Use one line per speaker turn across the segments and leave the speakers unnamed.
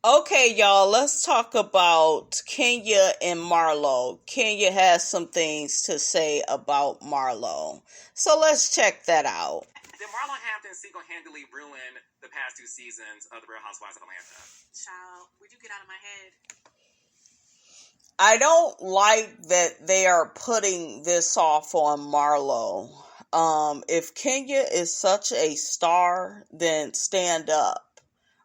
Okay, y'all, let's talk about Kenya and Marlo. Kenya has some things to say about Marlo. So let's check that out.
Did Marlo Hampton single-handedly ruin the past 2 seasons of The Real Housewives of Atlanta?
Child, would you get out of my head?
I don't like that they are putting this off on Marlo. If Kenya is such a star, then stand up.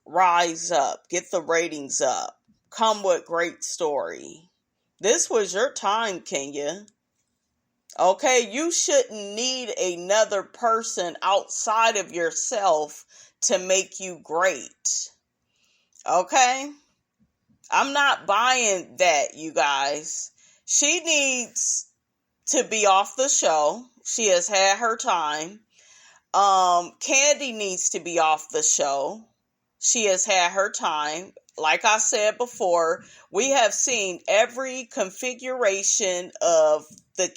Rise up, get the ratings up, come with great story. This was your time, Kenya. Okay, you shouldn't need another person outside of yourself to make you great. Okay? I'm not buying that, you guys. She needs to be off the show. She has had her time. Candy needs to be off the show. She has had her time. Like I said before, we have seen every configuration of the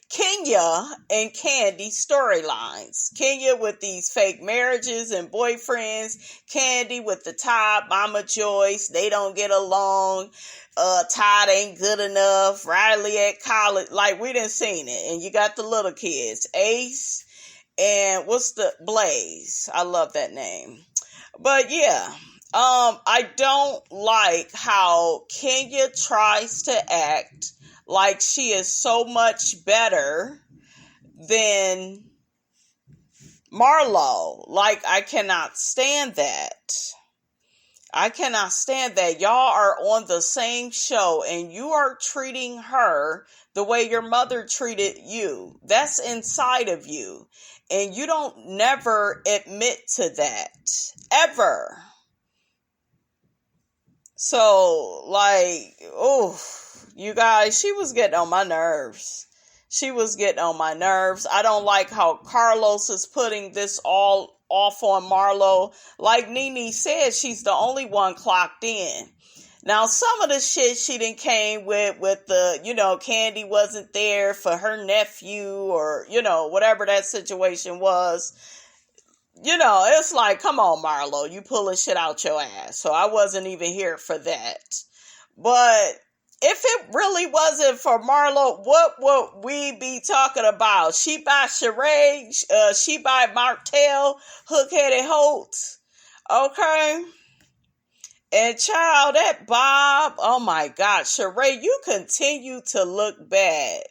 Kenya and Candy storylines. Kenya with these fake marriages and boyfriends. Candy with the Todd, Mama Joyce. They don't get along. Todd ain't good enough. Riley at college. Like, we done seen it. And you got the little kids. Ace and what's the Blaze. I love that name. But yeah, I don't like how Kenya tries to act like she is so much better than Marlo. Like, I cannot stand that. I cannot stand that. Y'all are on the same show and you are treating her the way your mother treated you. That's inside of you. And you don't never admit to that. Ever. So, like, you guys, she was getting on my nerves. She was getting on my nerves. I don't like how Carlos is putting this all off on Marlo. Like Nene said, she's the only one clocked in. Now, some of the shit she done came with the, Candy wasn't there for her nephew or, whatever that situation was. It's like, come on, Marlo, you pulling shit out your ass. So I wasn't even here for that. But if it really wasn't for Marlo, what would we be talking about? She by Sheree, she by Martell, Hook-Headed Holt. Okay? And child, that Bob, oh my God, Sheree, you continue to look bad.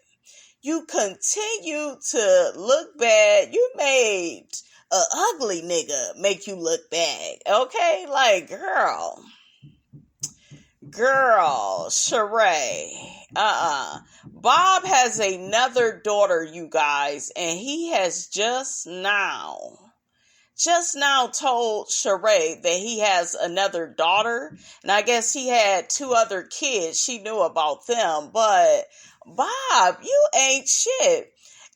You continue to look bad. You made a ugly nigga make you look bad. Okay? Like, girl, Sheree. Bob has another daughter, you guys, and he has just now told Sheree that he has another daughter. And I guess he had 2 other kids. She knew about them. But Bob, you ain't shit.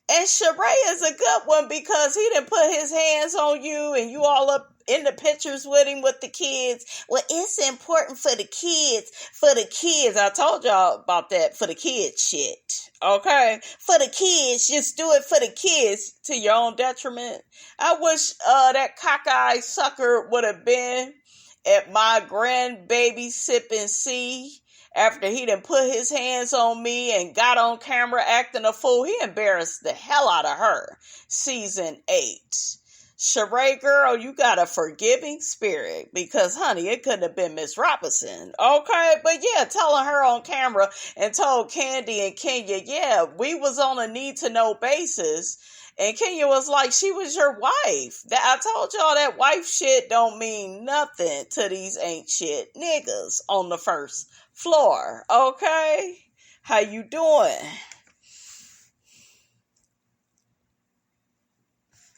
And Sheree is a good one because he didn't put his hands on you and you all up in the pictures with him with the kids. Well, it's important for the kids. For the kids. I told y'all about that for the kids shit. Okay? For the kids. Just do it for the kids to your own detriment. I wish that cockeyed sucker would have been at my grandbaby sipping C. After he done put his hands on me and got on camera acting a fool, he embarrassed the hell out of her. Season 8. Sheree, girl, you got a forgiving spirit because, honey, it couldn't have been Miss Robinson. Okay? But yeah, telling her on camera and told Candy and Kenya, yeah, we was on a need-to-know basis. And Kenya was like, she was your wife. I told y'all that wife shit don't mean nothing to these ain't shit niggas on the first floor. Okay? How you doing?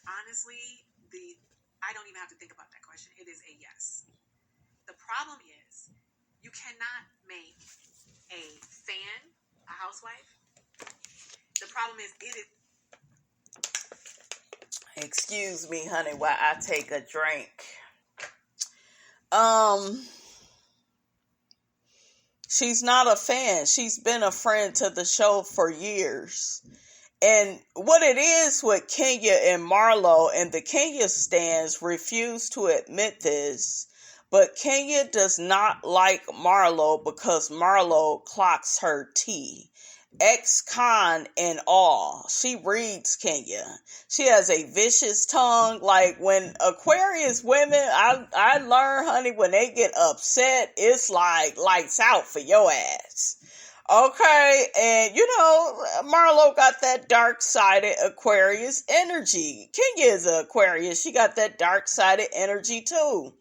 Honestly, I don't even have to think about that question. It is a yes. The problem is you cannot make a fan a housewife. The problem is it is.
Excuse me, honey, while I take a drink. She's not a fan. She's been a friend to the show for years. And what it is with Kenya and Marlo, and the Kenya stans refuse to admit this, But Kenya does not like Marlo because Marlo clocks her tea. Ex-con and all. She reads Kenya. She has a vicious tongue. Like when Aquarius women, I learn, honey, when they get upset, it's like lights out for your ass. Okay, and Marlo got that dark-sided Aquarius energy. Kenya is an Aquarius. She got that dark-sided energy too.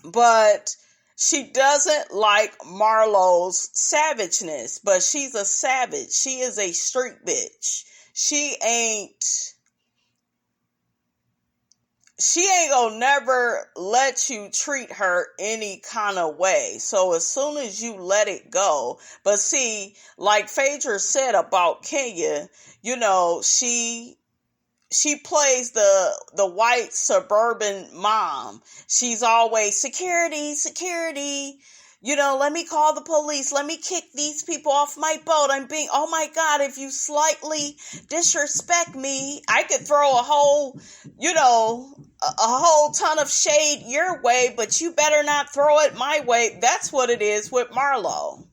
But she doesn't like Marlo's savageness, but she's a savage. She is a street bitch. She ain't gonna never let you treat her any kind of way. So as soon as you let it go, but see, like Phaedra said about Kenya, she plays the white suburban mom. She's always security. Let me call the police. Let me kick these people off my boat. Oh my God, if you slightly disrespect me, I could throw a whole ton of shade your way, but you better not throw it my way. That's what it is with Marlo.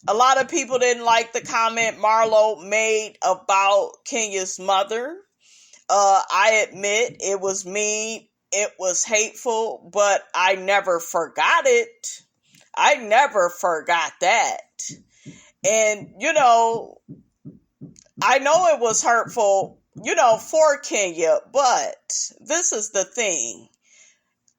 A lot of people didn't like the comment Marlo made about Kenya's mother. I admit it was mean, it was hateful, but I never forgot it. I never forgot that. And, I know it was hurtful, for Kenya, but this is the thing.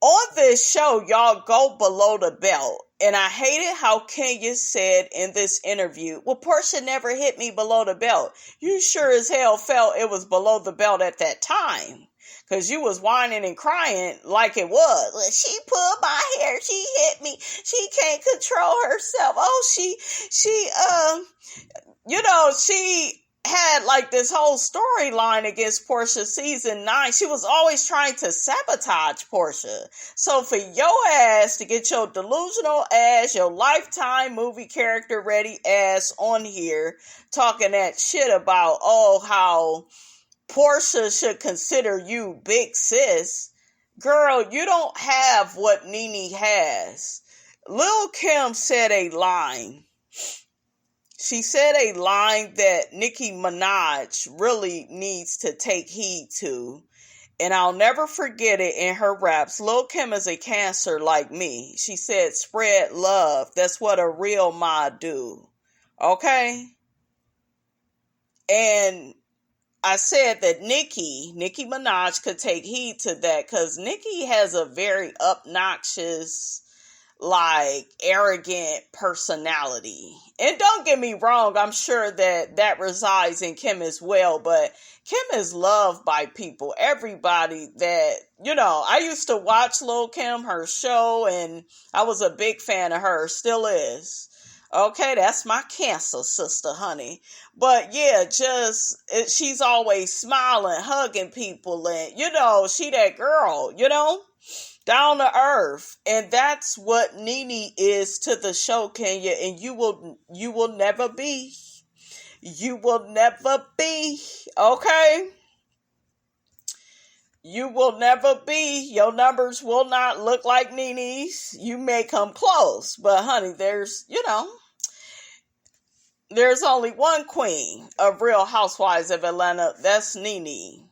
On this show, y'all go below the belt. And I hated how Kenya said in this interview, well, Portia never hit me below the belt. You sure as hell felt it was below the belt at that time. Because you was whining and crying like it was. Well, she pulled my hair. She hit me. She can't control herself. Oh, she had like this whole storyline against Portia season 9. She was always trying to sabotage Portia. So for your ass to get your delusional ass, your Lifetime movie character ready ass on here talking that shit about, how Portia should consider you big sis. Girl, you don't have what Nene has. Lil' Kim said a line. She said a line that Nicki Minaj really needs to take heed to. And I'll never forget it in her raps. Lil' Kim is a Cancer like me. She said, spread love. That's what a real ma do. Okay? And I said that Nicki Minaj could take heed to that because Nicki has a very obnoxious, arrogant personality. And don't get me wrong, I'm sure that resides in Kim as well, but Kim is loved by people. Everybody that, I used to watch Lil' Kim, her show, and I was a big fan of her, still is. Okay, that's my Cancer sister, honey. But yeah, she's always smiling, hugging people, and, she that girl, down to earth. And that's what Nene is to the show, Kenya, and you will never be. You will never be, okay? You will never be. Your numbers will not look like Nene's. You may come close, but honey, there's only one queen of Real Housewives of Atlanta. That's Nene.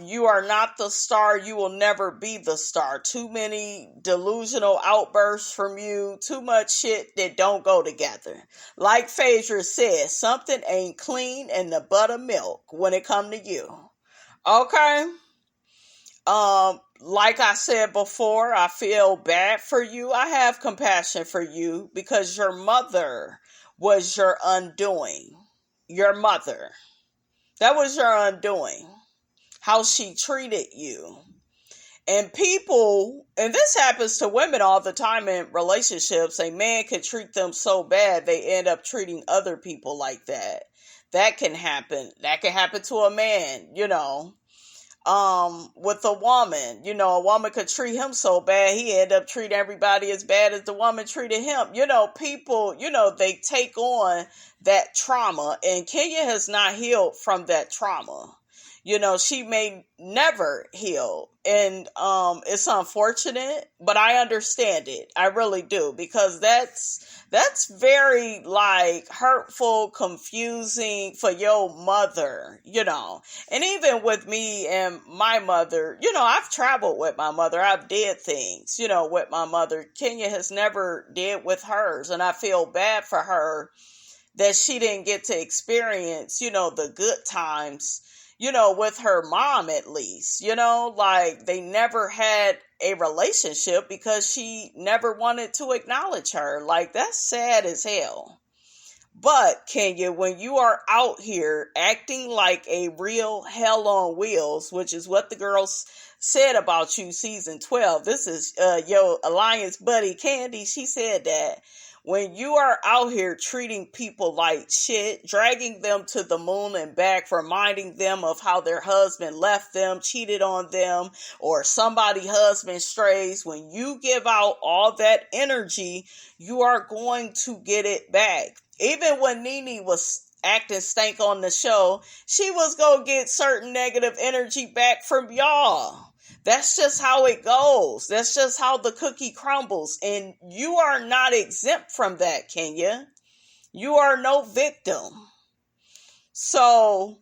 You are not the star. You will never be the star. Too many delusional outbursts from you. Too much shit that don't go together. Like Phaedra said, something ain't clean in the buttermilk when it come to you. Okay? Like I said before, I feel bad for you. I have compassion for you because your mother was your undoing. Your mother. That was your undoing. How she treated you. And people, and this happens to women all the time in relationships, a man can treat them so bad they end up treating other people like that. That can happen. That can happen to a man, with a woman. A woman could treat him so bad he end up treating everybody as bad as the woman treated him. People, they take on that trauma, and Kenya has not healed from that trauma. She may never heal. And it's unfortunate, but I understand it. I really do, because that's very like hurtful, confusing for your mother, And even with me and my mother, I've traveled with my mother. I've did things, with my mother. Kenya has never did with hers, and I feel bad for her that she didn't get to experience, the good times, with her mom at least, like they never had a relationship because she never wanted to acknowledge her. Like, that's sad as hell. But Kenya, when you are out here acting like a real hell on wheels, which is what the girls said about you season 12, this is your alliance buddy Candy, she said that when you are out here treating people like shit, dragging them to the moon and back, reminding them of how their husband left them, cheated on them, or somebody's husband strays, when you give out all that energy, you are going to get it back. Even when Nene was acting stank on the show, she was going to get certain negative energy back from y'all. That's just how it goes. That's just how the cookie crumbles. And you are not exempt from that, Kenya. You are no victim. So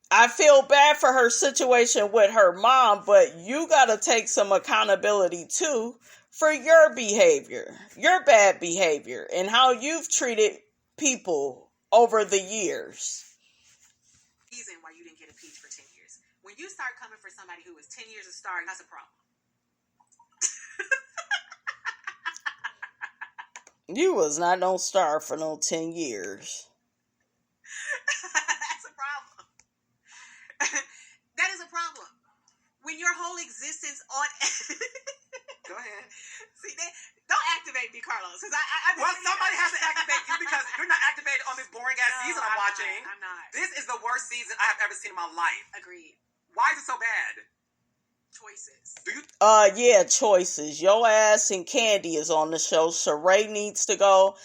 I feel bad for her situation with her mom, but you got to take some accountability too for your behavior, your bad behavior, and how you've treated people over the years.
Reason why you didn't get impeached for 10 years. When you start coming for somebody who was 10 years a star, that's a problem.
You was not no star for no 10 years.
That's a problem. That is a problem. When your whole existence on...
Go ahead.
See, don't activate me, Carlos.
Well, somebody has to activate you because you're not activated on this boring-ass season I'm watching.
I'm not.
This is the worst season I have ever seen in my life.
Agreed.
Why is it so bad?
Choices.
Yeah, choices. Your ass and Candy is on the show. Sheree needs to go.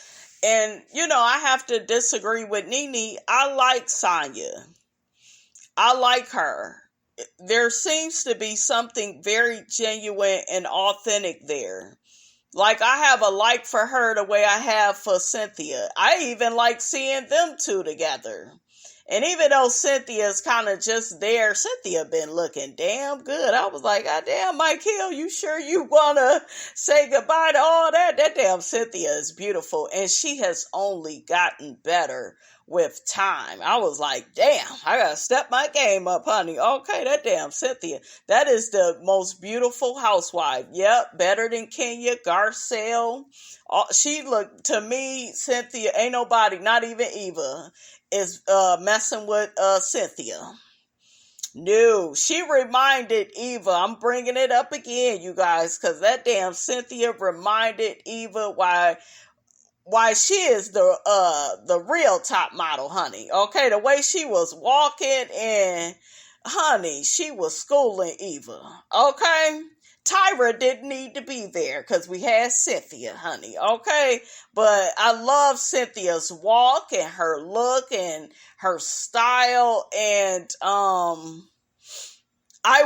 And, I have to disagree with Nene. I like Sonya. I like her. There seems to be something very genuine and authentic there. Like, I have a like for her the way I have for Cynthia. I even like seeing them two together. And even though Cynthia's kind of just there, Cynthia been looking damn good. I was like, God damn, Michael, you sure you want to say goodbye to all that? That damn Cynthia is beautiful. And she has only gotten better with time. I was like, damn, I got to step my game up, honey. Okay, that damn Cynthia. That is the most beautiful housewife. Yep, better than Kenya, Garcelle. She looked, to me, Cynthia, ain't nobody, not even Eva, is messing with Cynthia. No, she reminded Eva. I'm bringing it up again, you guys, because that damn Cynthia reminded Eva why she is the real top model, honey. Okay, the way she was walking, and honey, she was schooling Eva. Okay, Tyra didn't need to be there because we had Cynthia, honey. Okay, but I love Cynthia's walk and her look and her style, and I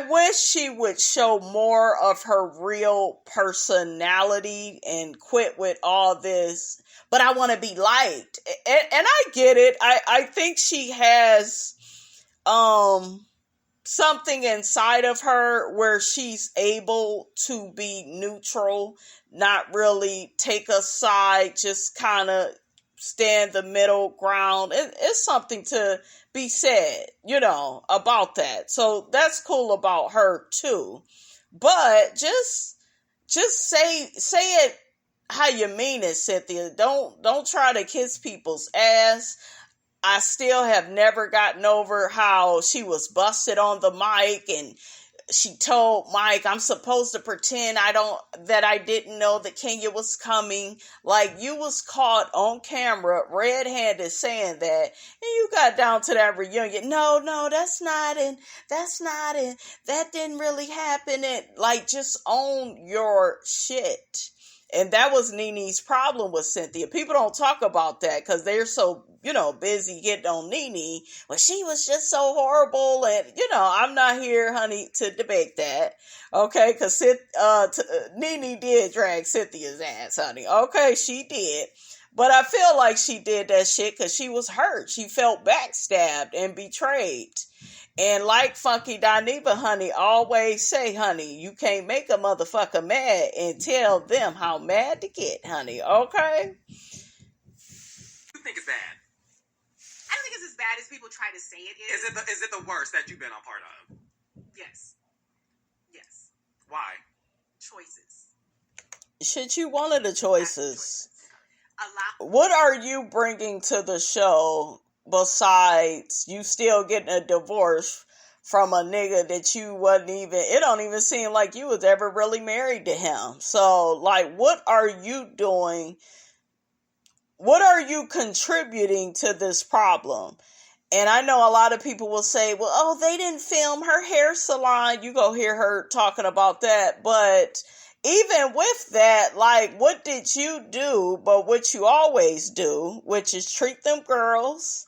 wish she would show more of her real personality and quit with all this. But I want to be liked. And I get it. I think she has something inside of her where she's able to be neutral, not really take a side, just kind of stand the middle ground. It's something to be said, about that. So that's cool about her too. But just say it how you mean it, Cynthia. Don't try to kiss people's ass. I still have never gotten over how she was busted on the mic and she told Mike, I'm supposed to pretend that I didn't know that Kenya was coming. Like, you was caught on camera red-handed saying that, and you got down to that reunion. No, that's not it. That didn't really happen. And like, just own your shit. And that was Nene's problem with Cynthia. People don't talk about that because they're so, busy getting on Nene. Well, she was just so horrible. And, I'm not here, honey, to debate that. Okay, because Nene did drag Cynthia's ass, honey. Okay, she did. But I feel like she did that shit because she was hurt. She felt backstabbed and betrayed. And like Funky Dineva, honey, always say, honey, you can't make a motherfucker mad and tell them how mad to get, honey, okay?
You think it's bad?
I don't think it's as bad as people try to say it is.
Is it the worst that you've been a part of?
Yes. Yes.
Why?
Choices.
Shit, you one of the choices.
A lot.
What are you bringing to the show besides you still getting a divorce from a nigga that you wasn't even, it don't even seem like you was ever really married to him. So, like, what are you doing? What are you contributing to this problem? And I know a lot of people will say, well, oh, they didn't film her hair salon. You go hear her talking about that. But even with that, like, what did you do but what you always do, which is treat them girls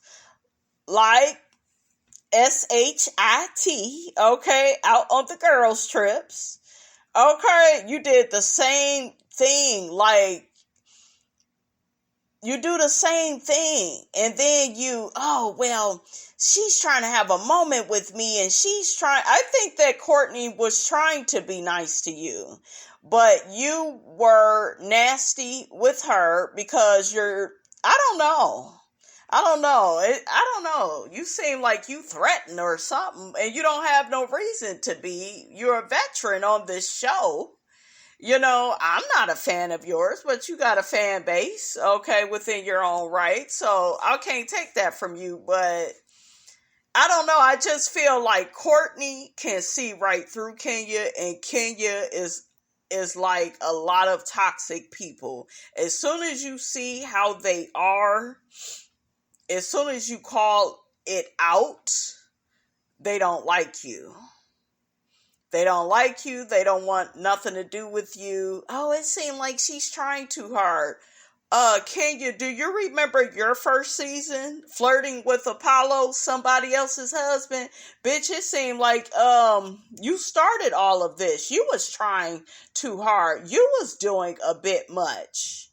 like SHIT, okay, out on the girls' trips. Okay, you did the same thing, like, you do the same thing, and then she's trying to have a moment with me, and I think that Courtney was trying to be nice to you, but you were nasty with her because I don't know. You seem like you threatened or something, and you don't have no reason to be. You're a veteran on this show. I'm not a fan of yours, but you got a fan base, okay, within your own right. So I can't take that from you, but I don't know. I just feel like Courtney can see right through Kenya, and Kenya is like a lot of toxic people. As soon as you see how they are, as soon as you call it out, they don't like you. They don't like you. They don't want nothing to do with you. Oh, it seemed like she's trying too hard. Kenya, do you remember your first season flirting with Apollo, somebody else's husband? Bitch, it seemed like you started all of this. You was trying too hard. You was doing a bit much.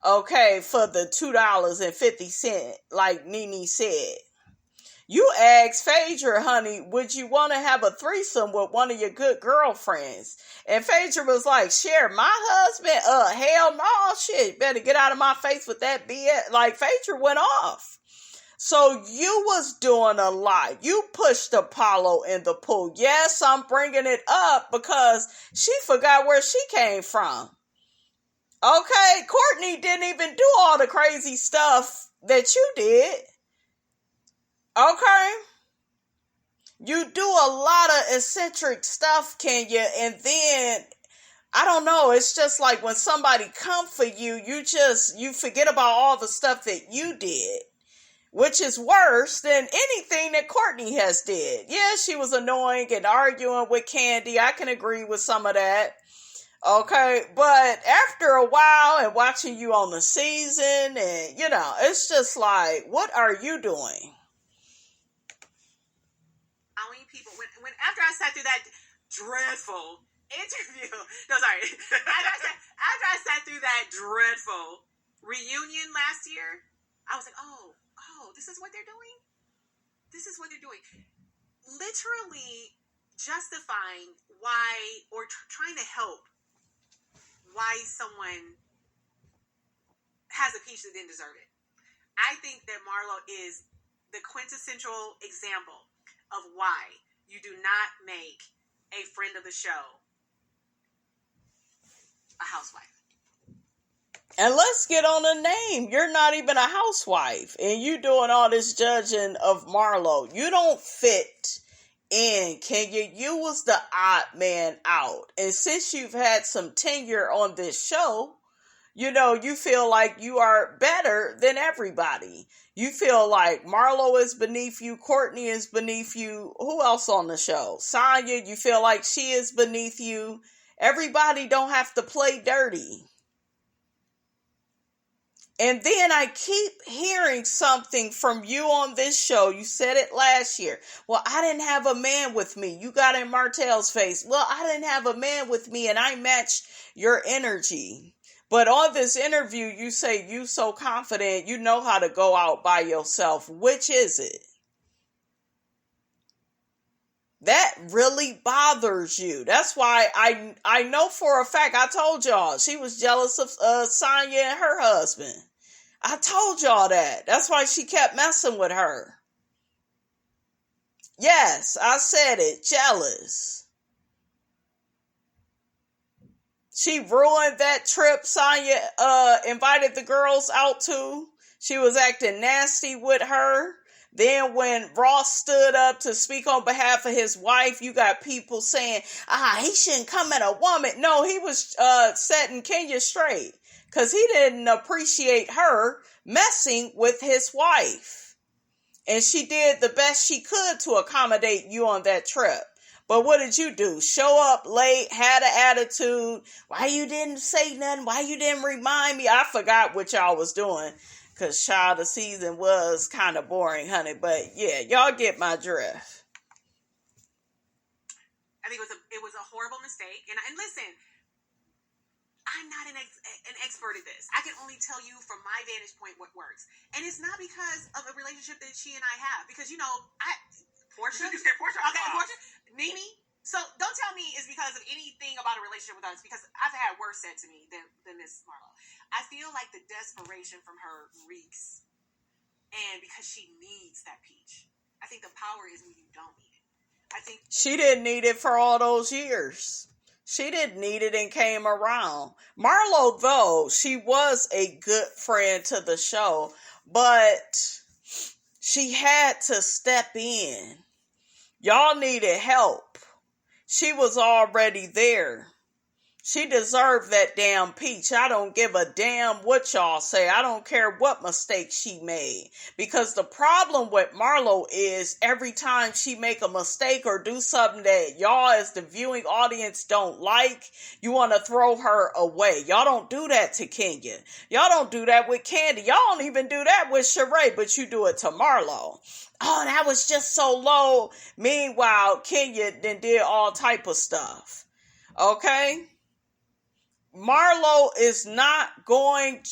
Okay, for the $2.50, like Nene said. You asked Phaedra, honey, would you want to have a threesome with one of your good girlfriends? And Phaedra was like, share my husband? Hell no, shit. Better get out of my face with that BS. Like, Phaedra went off. So you was doing a lot. You pushed Apollo in the pool. Yes, I'm bringing it up because she forgot where she came from. Okay, Courtney didn't even do all the crazy stuff that you did. Okay? You do a lot of eccentric stuff, Kenya, and then, I don't know, it's just like when somebody come for you, you forget about all the stuff that you did, which is worse than anything that Courtney has did. Yeah, she was annoying and arguing with Candy. I can agree with some of that. Okay, but after a while and watching you on the season, and, it's just like, what are you doing?
When after I sat through that dreadful interview, after I sat through that dreadful reunion last year, I was like, oh, this is what they're doing? This is what they're doing. Literally justifying why, or trying to help why someone has a peach that didn't deserve it. I think that Marlo is the quintessential example of why you do not make a friend of the show a housewife.
And let's get on a name. You're not even a housewife, and you doing all this judging of Marlo. You don't fit in, Kenya. You was the odd man out. And since you've had some tenure on this show, you feel like you are better than everybody. You feel like Marlo is beneath you, Courtney is beneath you. Who else on the show? Sonya, you feel like she is beneath you. Everybody don't have to play dirty. And then I keep hearing something from you on this show. You said it last year. Well, I didn't have a man with me. You got in Martell's face. Well, I didn't have a man with me and I matched your energy. But on this interview, you say you so confident you know how to go out by yourself. Which is it? That really bothers you. That's why I know for a fact, I told y'all, she was jealous of Sonya and her husband. I told y'all that. That's why she kept messing with her. Yes, I said it. Jealous. She ruined that trip Sonya invited the girls out to. She was acting nasty with her. Then when Ross stood up to speak on behalf of his wife, you got people saying, he shouldn't come at a woman. No, he was setting Kenya straight because he didn't appreciate her messing with his wife. And she did the best she could to accommodate you on that trip. But what did you do? Show up late, had an attitude. Why you didn't say nothing? Why you didn't remind me? I forgot what y'all was doing. Because Child of Season was kind of boring, honey. But yeah, y'all get my drift.
I think it was a horrible mistake. And listen, I'm not an expert at this. I can only tell you from my vantage point what works. And it's not because of a relationship that she and I have. Because, Portia?
You say Portia?
Okay, Portia. Nene. So don't tell me it's because of anything about a relationship with us, because I've had worse said to me than Miss Marlo. I feel like the desperation from her reeks, and because she needs that peach. I think the power is when you don't need it. I think
she didn't need it for all those years. She didn't need it and came around. Marlo, though, she was a good friend to the show, but she had to step in. Y'all needed help. She was already there. She deserved that damn peach. I don't give a damn what y'all say. I don't care what mistake she made. Because the problem with Marlo is every time she make a mistake or do something that y'all as the viewing audience don't like, you want to throw her away. Y'all don't do that to Kenya. Y'all don't do that with Candy. Y'all don't even do that with Sheree, but you do it to Marlo. Oh, that was just so low. Meanwhile, Kenya then did all type of stuff. Okay? Marlo is not going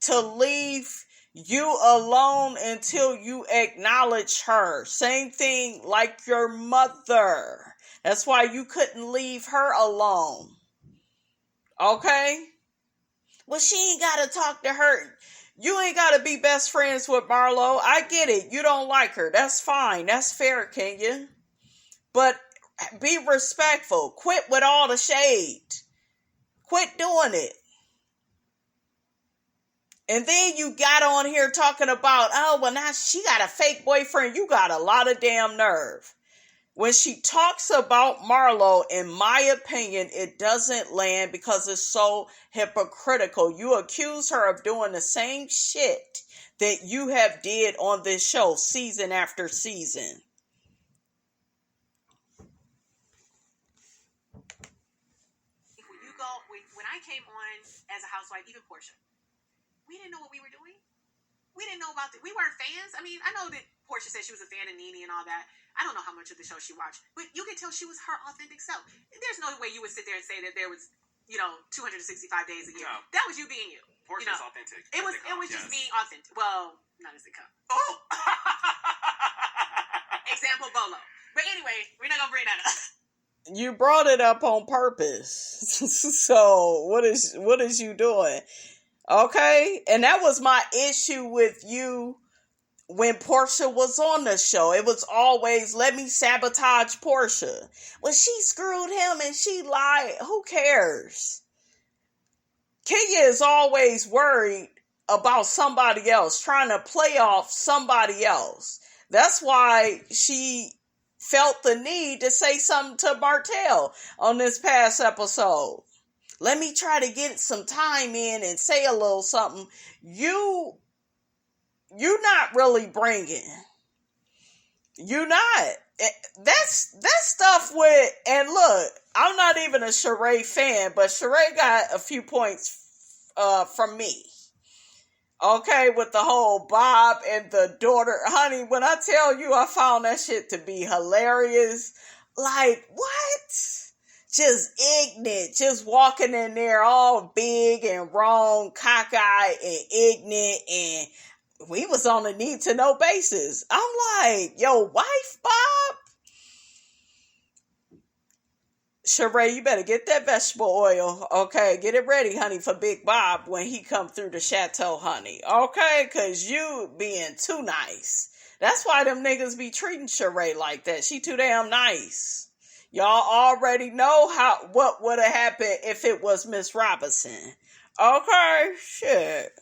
to leave you alone until you acknowledge her. Same thing like your mother. That's why you couldn't leave her alone. Okay? Well, she ain't got to talk to her. You ain't got to be best friends with Marlo. I get it. You don't like her. That's fine. That's fair, Kenya. But be respectful. Quit with all the shade. Quit doing it. And then you got on here talking about, now she got a fake boyfriend. You got a lot of damn nerve. When she talks about Marlo, in my opinion, it doesn't land because it's so hypocritical. You accuse her of doing the same shit that you have did on this show season after season.
When I came on as a housewife, even Portia, we didn't know what we were doing. We didn't know about we weren't fans. I mean, I know that Portia said she was a fan of Nene and all that. I don't know how much of the show she watched, but you could tell she was her authentic self. There's no way you would sit there and say that there was, 265 days a year. No. That was you being you.
Portia's authentic.
It was just being authentic. Well, not as it comes.
Oh!
Example, Bolo. But anyway, we're not going to bring that up.
You brought it up on purpose. So what is you doing? Okay? And that was my issue with you when Portia was on the show. It was always, let me sabotage Portia. Well, she screwed him and she lied. Who cares? Kenya is always worried about somebody else, trying to play off somebody else. That's why she felt the need to say something to Martell on this past episode. Let me try to get some time in and say a little something. You're not really bringing. You're not. That's stuff with, and look, I'm not even a Sheree fan, but Sheree got a few points from me. Okay, with the whole Bob and the daughter. Honey, when I tell you I found that shit to be hilarious, like, what? Just ignorant, just walking in there all big and wrong, cockeyed and ignorant, and we was on a need to know basis. I'm like, yo, wife, Bob? Sheree, you better get that vegetable oil, okay? Get it ready, honey, for Big Bob when he come through the chateau, honey, okay? Because you being too nice. That's why them niggas be treating Sheree like that. She too damn nice. Y'all already know what would have happened if it was Miss Robinson. Okay? Shit.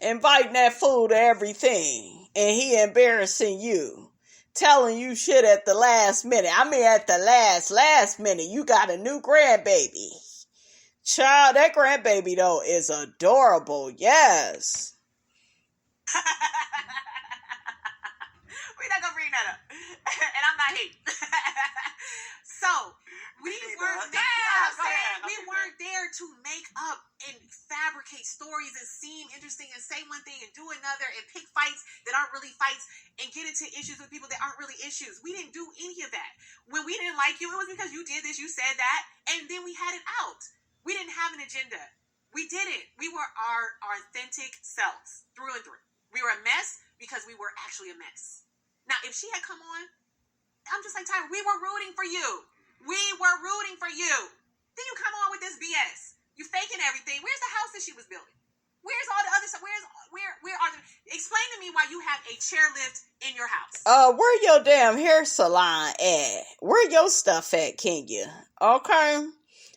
Inviting that fool to everything. And he embarrassing you. Telling you shit at the last minute. I mean, at the last minute, you got a new grandbaby. Child, that grandbaby, though, is adorable. Yes.
We're not going to bring that up. And I'm not hating. So, we weren't there. We weren't there to make up and fabricate stories and seem interesting and say one thing and do another and pick fights that aren't really fights and get into issues with people that aren't really issues. We didn't do any of that. When we didn't like you, it was because you did this, you said that, and then we had it out. We didn't have an agenda. We didn't. We were our authentic selves through and through. We were a mess because we were actually a mess. Now, if she had come on, I'm just like, Tyra, we were rooting for you. We were rooting for you. Then you come on with this BS. You faking everything. Where's the house that she was building? Where's all the other stuff? Where are the... Explain to me why you have a chairlift in your house.
Where your damn hair salon at? Where your stuff at, Kenya? Okay.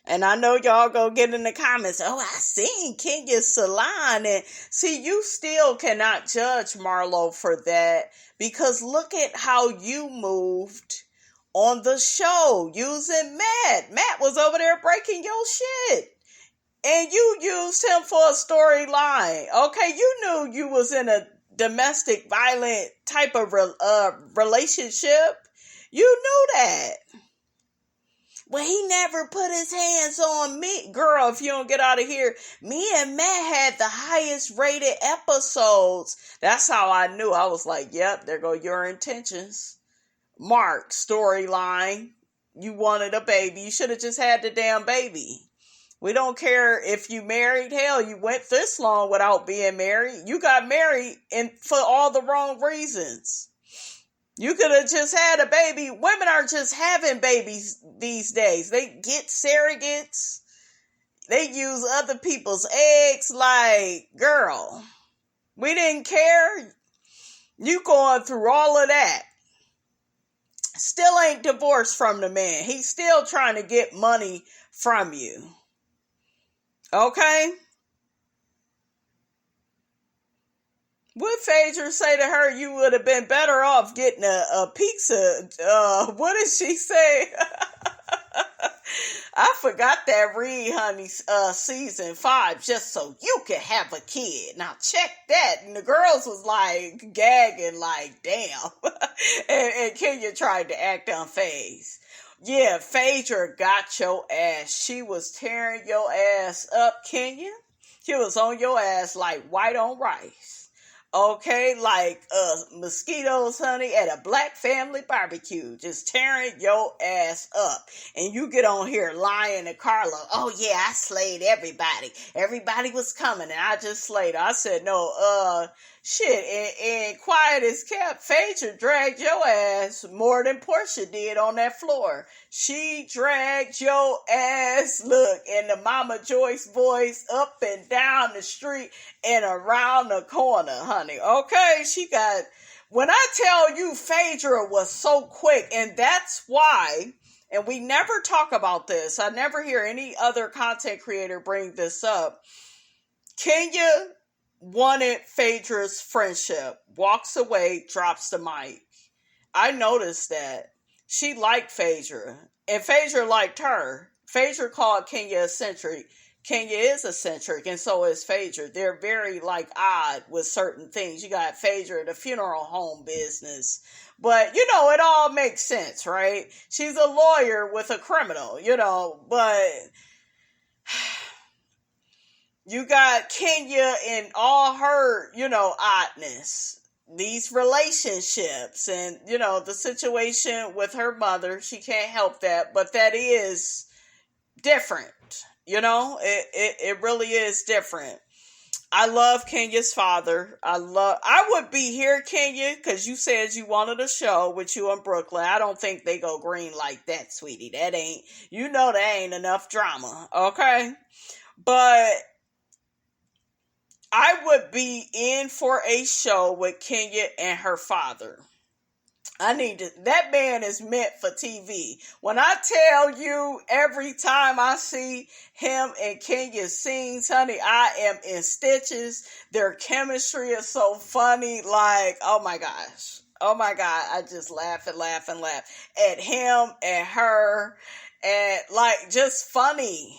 And I know y'all go get in the comments, oh, I seen Kenya's salon. And see, you still cannot judge Marlo for that because look at how you moved on the show using Matt. Matt was over there breaking your shit. And you used him for a storyline. Okay, you knew you was in a domestic violent type of relationship. You knew that. Well, he never put his hands on me. Girl, if you don't get out of here. Me and Matt had the highest rated episodes. That's how I knew. I was like, yep, there go your intentions. Mark, storyline. You wanted a baby. You should have just had the damn baby. We don't care if you married. Hell, you went this long without being married. You got married for all the wrong reasons. You could have just had a baby. Women are just having babies these days. They get surrogates. They use other people's eggs. Like, girl, we didn't care. You going through all of that. Still ain't divorced from the man. He's still trying to get money from you. Okay? Would Phaedra say to her, you would have been better off getting a pizza? What did she say? I forgot that read, honey, season 5, just so you could have a kid. Now check that. And the girls was like gagging like, damn. and Kenya tried to act unfazed. Yeah, Phaedra got your ass. She was tearing your ass up, Kenya. She was on your ass like white on rice. Okay, like mosquitoes, honey, at a black family barbecue, just tearing your ass up. And you get on here lying to Carla, oh yeah, I slayed everybody. Everybody was coming and I just slayed her. I said, no, shit, and quiet as kept, Phaedra dragged your ass more than Portia did on that floor. She dragged your ass, look, in the Mama Joyce voice, up and down the street and around the corner, honey. Okay, she got, when I tell you Phaedra was so quick, and that's why, and we never talk about this, I never hear any other content creator bring this up. Kenya wanted Phaedra's friendship, walks away, drops the mic. I noticed that. She liked Phaedra, and Phaedra liked her. Phaedra called Kenya eccentric. Kenya is eccentric, and so is Phaedra. They're very, like, odd with certain things. You got Phaedra, the funeral home business. But, you know, it all makes sense, right? She's a lawyer with a criminal, you know, but You got Kenya and all her, oddness. These relationships and, the situation with her mother. She can't help that, but that is different. It really is different. I love Kenya's father. I would be here, Kenya, because you said you wanted a show with you in Brooklyn. I don't think they go green like that, sweetie. That ain't enough drama, okay? But I would be in for a show with Kenya and her father. That man is meant for TV. When I tell you every time I see him and Kenya's scenes, honey, I am in stitches. Their chemistry is so funny. Like, oh my gosh. Oh my God. I just laugh and laugh and laugh at him and her and like just funny.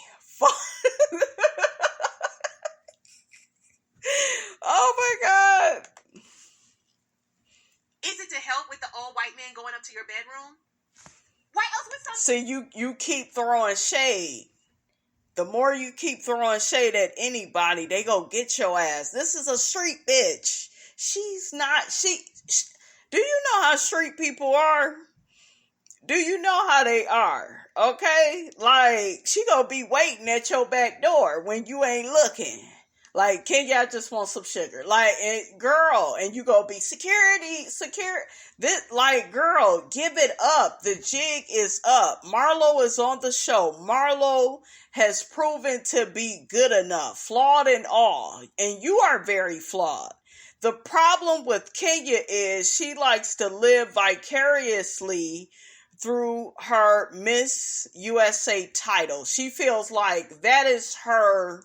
Oh my God.
Is it to help with the old white man going up to your bedroom? Why else would something?
See, you keep throwing shade. The more you keep throwing shade at anybody, they go get your ass. This is a street bitch. She's not, do you know how street people are? Do you know how they are? Okay? Like, she gonna be waiting at your back door when you ain't looking. Like, Kenya, I just want some sugar. Like, girl, and you gonna be security. This, like, girl, give it up. The jig is up. Marlo is on the show. Marlo has proven to be good enough, flawed and all. And you are very flawed. The problem with Kenya is she likes to live vicariously through her Miss USA title. She feels like that is her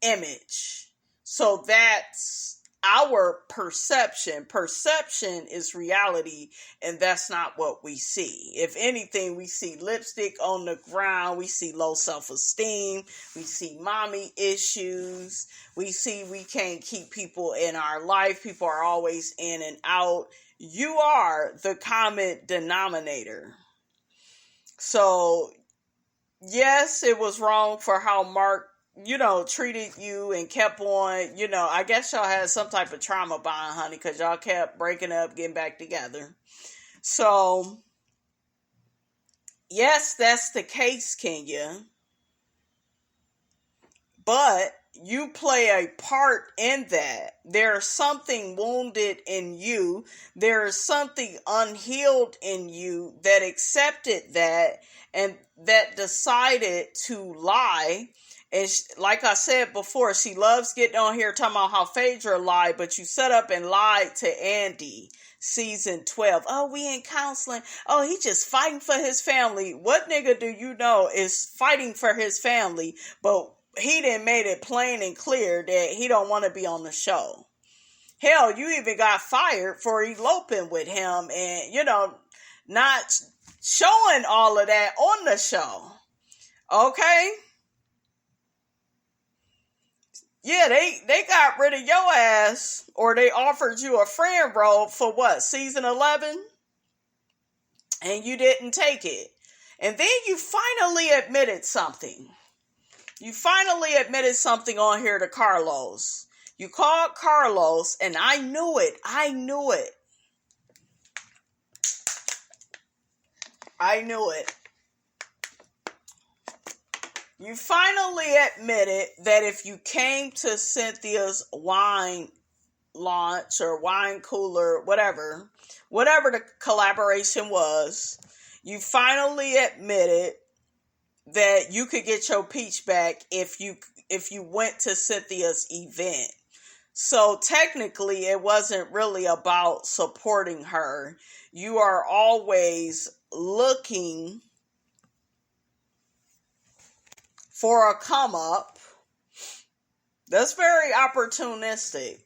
image. So that's our perception. Perception is reality, and that's not what we see. If anything, we see lipstick on the ground, we see low self-esteem, we see mommy issues, we see we can't keep people in our life, people are always in and out. You are the common denominator. So yes, it was wrong for how Mark treated you and kept on, I guess y'all had some type of trauma bond, honey, because y'all kept breaking up, getting back together. So, yes, that's the case, Kenya. But you play a part in that. There's something wounded in you. There's something unhealed in you that accepted that and that decided to lie. And like I said before, she loves getting on here talking about how Phaedra lied, but you set up and lied to Andy. Season 12. Oh, we in counseling. Oh, he just fighting for his family. What nigga do you know is fighting for his family, but he done made it plain and clear that he don't want to be on the show. Hell, you even got fired for eloping with him and, not showing all of that on the show. Okay? Yeah, they got rid of your ass, or they offered you a friend role for what, season 11? And you didn't take it. And then you finally admitted something. You finally admitted something on here to Carlos. You called Carlos, and I knew it. I knew it. You finally admitted that if you came to Cynthia's wine launch or wine cooler, whatever the collaboration was, you finally admitted that you could get your peach back if you went to Cynthia's event. So technically, it wasn't really about supporting her. You are always looking for a come up. That's very opportunistic.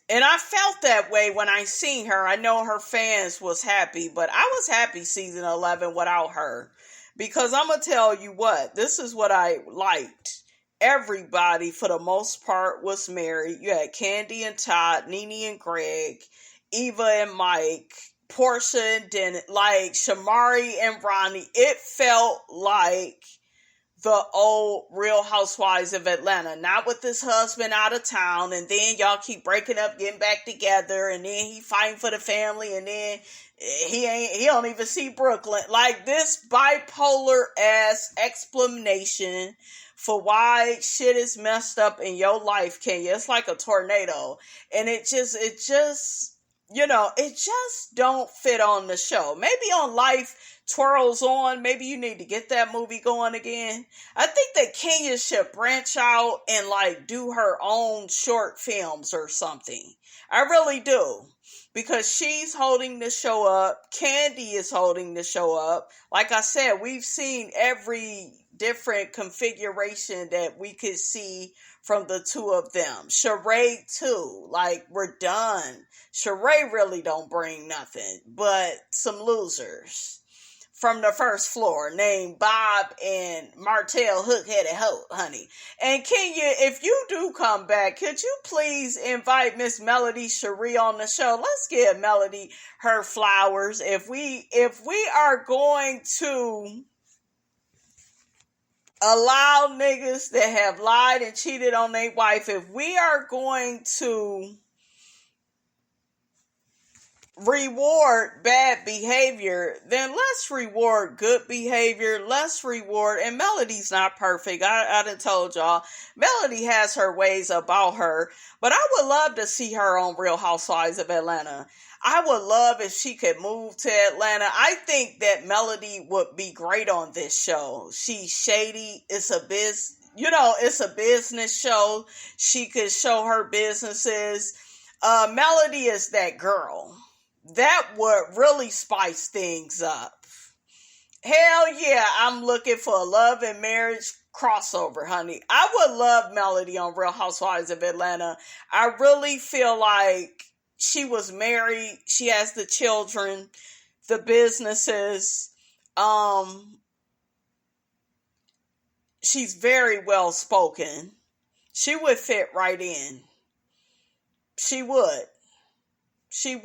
And I felt that way when I seen her. I know her fans was happy, but I was happy season 11 without her. Because I'm going to tell you what, this is what I liked. Everybody, for the most part, was married. You had Candy and Todd, Nene and Greg, Eva and Mike, Portia and Dennis, like Shamari and Ronnie. It felt like the old Real Housewives of Atlanta, not with this husband out of town, and then y'all keep breaking up, getting back together, and then he fighting for the family, and then he don't even see Brooklyn. Like, this bipolar ass explanation for why shit is messed up in your life, Kenya. It's like a tornado, and it just it just don't fit on the show. Maybe on Life Twirls On, maybe you need to get that movie going again. I think that Kenya should branch out and like do her own short films or something. I really do. Because she's holding the show up. Candy is holding the show up. Like I said, we've seen every different configuration that we could see from the two of them. Sheree too. Like, we're done. Sheree really don't bring nothing but some losers from the first floor named Bob and Martell Hook-Headed Ho, honey. And Kenya, if you do come back, could you please invite Miss Melody Cherie on the show? Let's give Melody her flowers. If we are going to allow niggas that have lied and cheated on their wife, if we are going to reward bad behavior, then let's reward good behavior. Let's reward, and Melody's not perfect. I done told y'all, Melody has her ways about her, but I would love to see her on Real Housewives of Atlanta. I would love if she could move to Atlanta. I think that Melody would be great on this show. She's shady. It's a business show. She could show her businesses. Melody is that girl. That would really spice things up. Hell yeah, I'm looking for a love and marriage crossover, honey. I would love Melody on Real Housewives of Atlanta. I really feel like she was married. She has the children, the businesses. She's very well spoken. She would fit right in. She would. She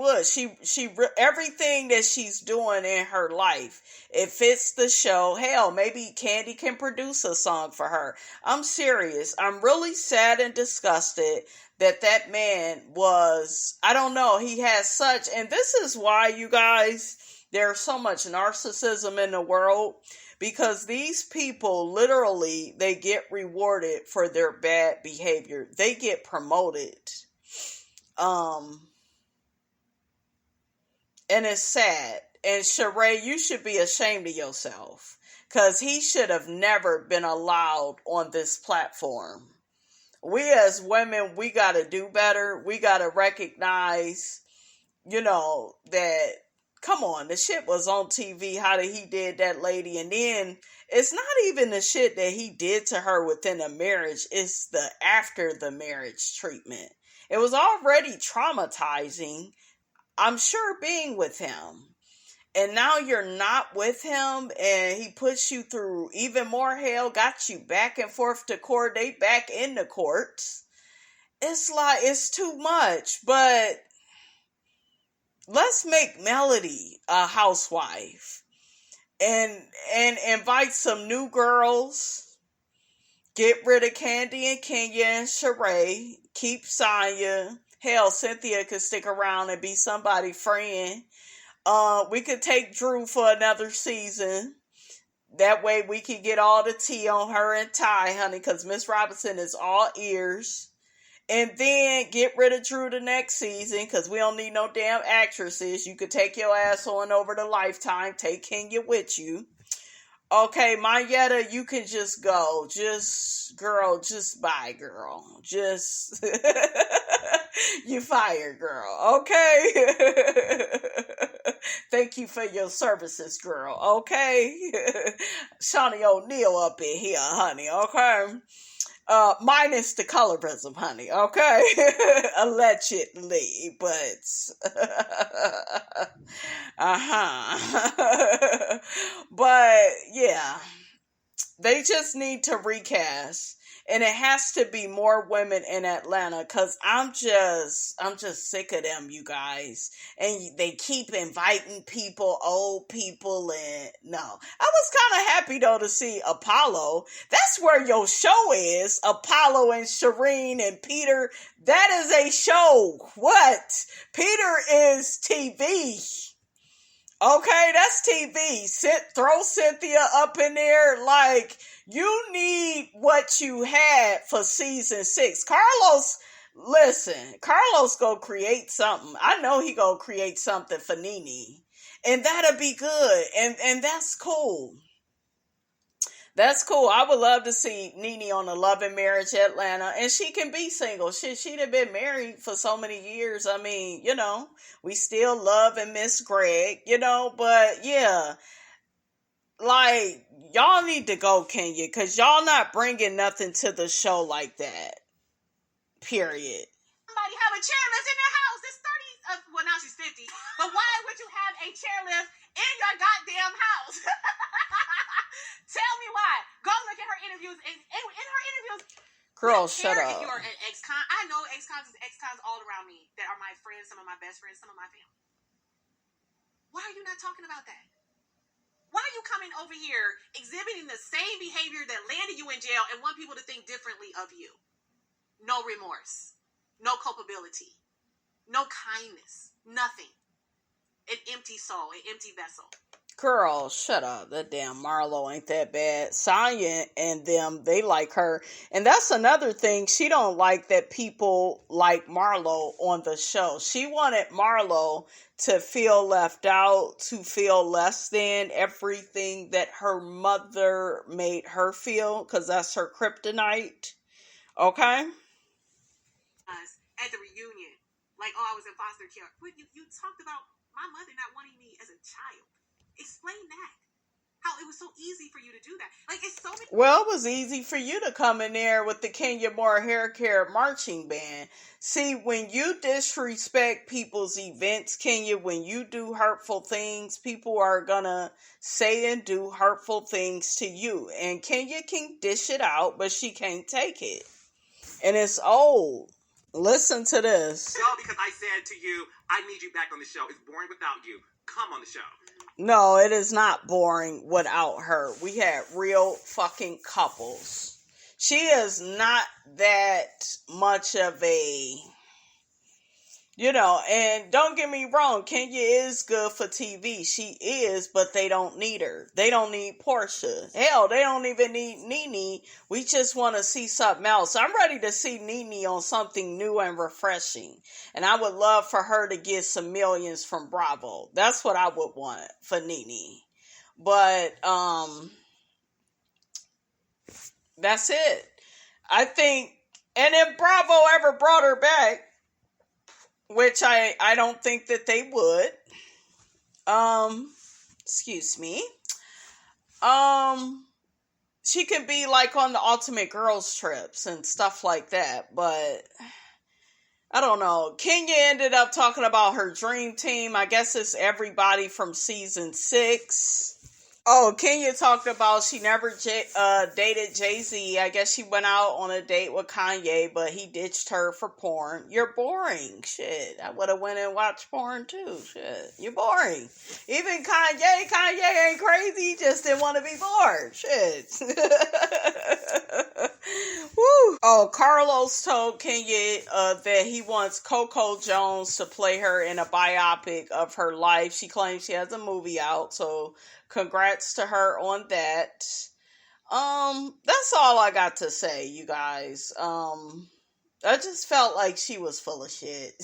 everything that she's doing in her life, it fits the show. Hell, maybe Candy can produce a song for her. I'm serious. I'm really sad and disgusted that man was, I don't know, he has such, and this is why, you guys, there's so much narcissism in the world, because these people literally, they get rewarded for their bad behavior. They get promoted. And it's sad. And Sheree, you should be ashamed of yourself. Because he should have never been allowed on this platform. We as women, we got to do better. We got to recognize, that, come on, the shit was on TV, how he did that lady. And then it's not even the shit that he did to her within a marriage. It's the after the marriage treatment. It was already traumatizing, I'm sure, being with him. And now you're not with him, and he puts you through even more hell, got you back and forth to court. They back in the courts. It's like, it's too much. But let's make Melody a housewife and invite some new girls. Get rid of Candy and Kenya and Sheree. Keep Sonya. Hell, Cynthia could stick around and be somebody's friend. We could take Drew for another season. That way we can get all the tea on her and Ty, honey, because Miss Robinson is all ears. And then get rid of Drew the next season, because we don't need no damn actresses. You could take your ass on over to Lifetime. Take Kenya with you. Okay, Mayetta, you can just go. Just bye, girl. Just, you fired, girl. Okay? Thank you for your services, girl. Okay? Shawnee O'Neal up in here, honey. Okay? Minus the colorism, honey. Okay? Allegedly, but but yeah, they just need to recast. And it has to be more women in Atlanta, because I'm just sick of them, you guys. And they keep inviting people, old people, and no. I was kind of happy though to see Apollo. That's where your show is. Apollo and Shireen and Peter. That is a show. What? Peter is TV. Okay, that's TV. Throw Cynthia up in there. Like, you need what you had for season 6. Carlos go create something. I know he go create something for Nene. And that'll be good. And that's cool. That's cool. I would love to see Nene on a Love and Marriage Atlanta, and she can be single. She'd have been married for so many years. I mean, we still love and miss Greg, but yeah, like, y'all need to go, Kenya, because y'all not bringing nothing to the show like that. Period.
Somebody have a chairlift in their house. It's 30, well, now she's 50, but why would you have a chairlift in your goddamn house? Tell me why. Go look at her interviews. In her interviews,
girl, shut up.
If you're an ex-con, I know ex-cons and ex-cons all around me that are my friends, some of my best friends, some of my family. Why are you not talking about that? Why are you coming over here exhibiting the same behavior that landed you in jail and want people to think differently of you? No remorse, no culpability, no kindness, nothing. An empty soul, an empty vessel.
Girl, shut up. That damn Marlo ain't that bad. Sonya and them, they like her. And that's another thing. She don't like that people like Marlo on the show. She wanted Marlo to feel left out, to feel less than everything that her mother made her feel, because that's her kryptonite. Okay?
At the reunion, like, oh, I was in foster care. But you talked about my mother not wanting me as a child. Explain that. How it was so easy for you to do that. Like, it's so many.
Well, it was easy for you to come in there with the Kenya Moore Hair Care marching band. See, when you disrespect people's events, Kenya, when you do hurtful things, people are gonna say and do hurtful things to you. And Kenya can dish it out, but she can't take it. And it's old. Listen to this.
No, because I said to you, I need you back on the show. It's boring without you. Come on the show.
No, it is not boring without her. We had real fucking couples. She is not that much of a, and don't get me wrong, Kenya is good for TV. She is, but they don't need her. They don't need Portia. Hell, they don't even need Nene. We just want to see something else. I'm ready to see Nene on something new and refreshing. And I would love for her to get some millions from Bravo. That's what I would want for Nene. But, that's it. I think, and if Bravo ever brought her back, which I don't think that they would. Excuse me. She could be like on the Ultimate Girls trips and stuff like that, but I don't know. Kenya ended up talking about her dream team. I guess it's everybody from season 6. Oh, Kenya talked about she never dated Jay-Z. I guess she went out on a date with Kanye, but he ditched her for porn. You're boring. Shit. I would have went and watched porn too. Shit. You're boring. Even Kanye ain't crazy. He just didn't want to be bored. Shit. Woo. Oh, Carlos told Kenya that he wants Coco Jones to play her in a biopic of her life. She claims she has a movie out, so congrats to her on that. That's all I got to say, you guys. I just felt like she was full of shit.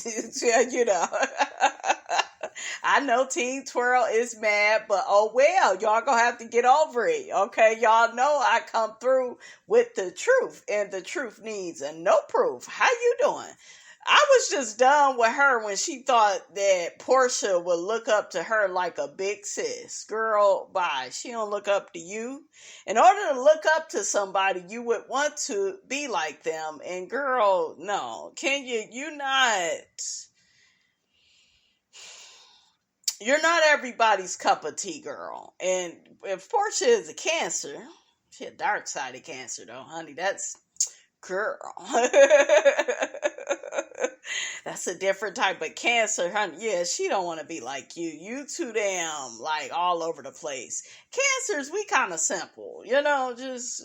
I know Teen Twirl is mad, but oh well, y'all gonna have to get over it, okay? Y'all know I come through with the truth, and the truth needs no proof. How you doing? I was just done with her when she thought that Portia would look up to her like a big sis. Girl, bye. She don't look up to you. In order to look up to somebody, you would want to be like them. And girl, no. Kenya, you're not everybody's cup of tea, girl. And if Portia is a Cancer, she a dark-sided Cancer, though, honey. That's Girl. That's a different type of Cancer, honey. Yeah, she don't want to be like you. You too damn, like, all over the place. Cancers, we kind of simple. Just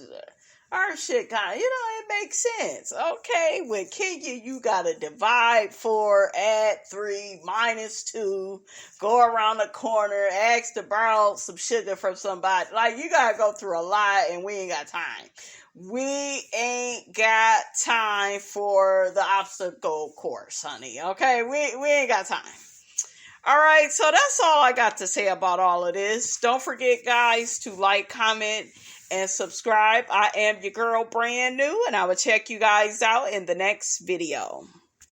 our shit kind of, it makes sense. Okay, with Kenya, you got to divide 4, add 3, minus 2, go around the corner, ask to borrow some sugar from somebody. Like, you got to go through a lot, and we ain't got time. We ain't got time for the obstacle course, honey. Okay, we ain't got time. All right, so that's all I got to say about all of this. Don't forget, guys, to like, comment, and subscribe. I am your girl, Brand New, and I will check you guys out in the next video.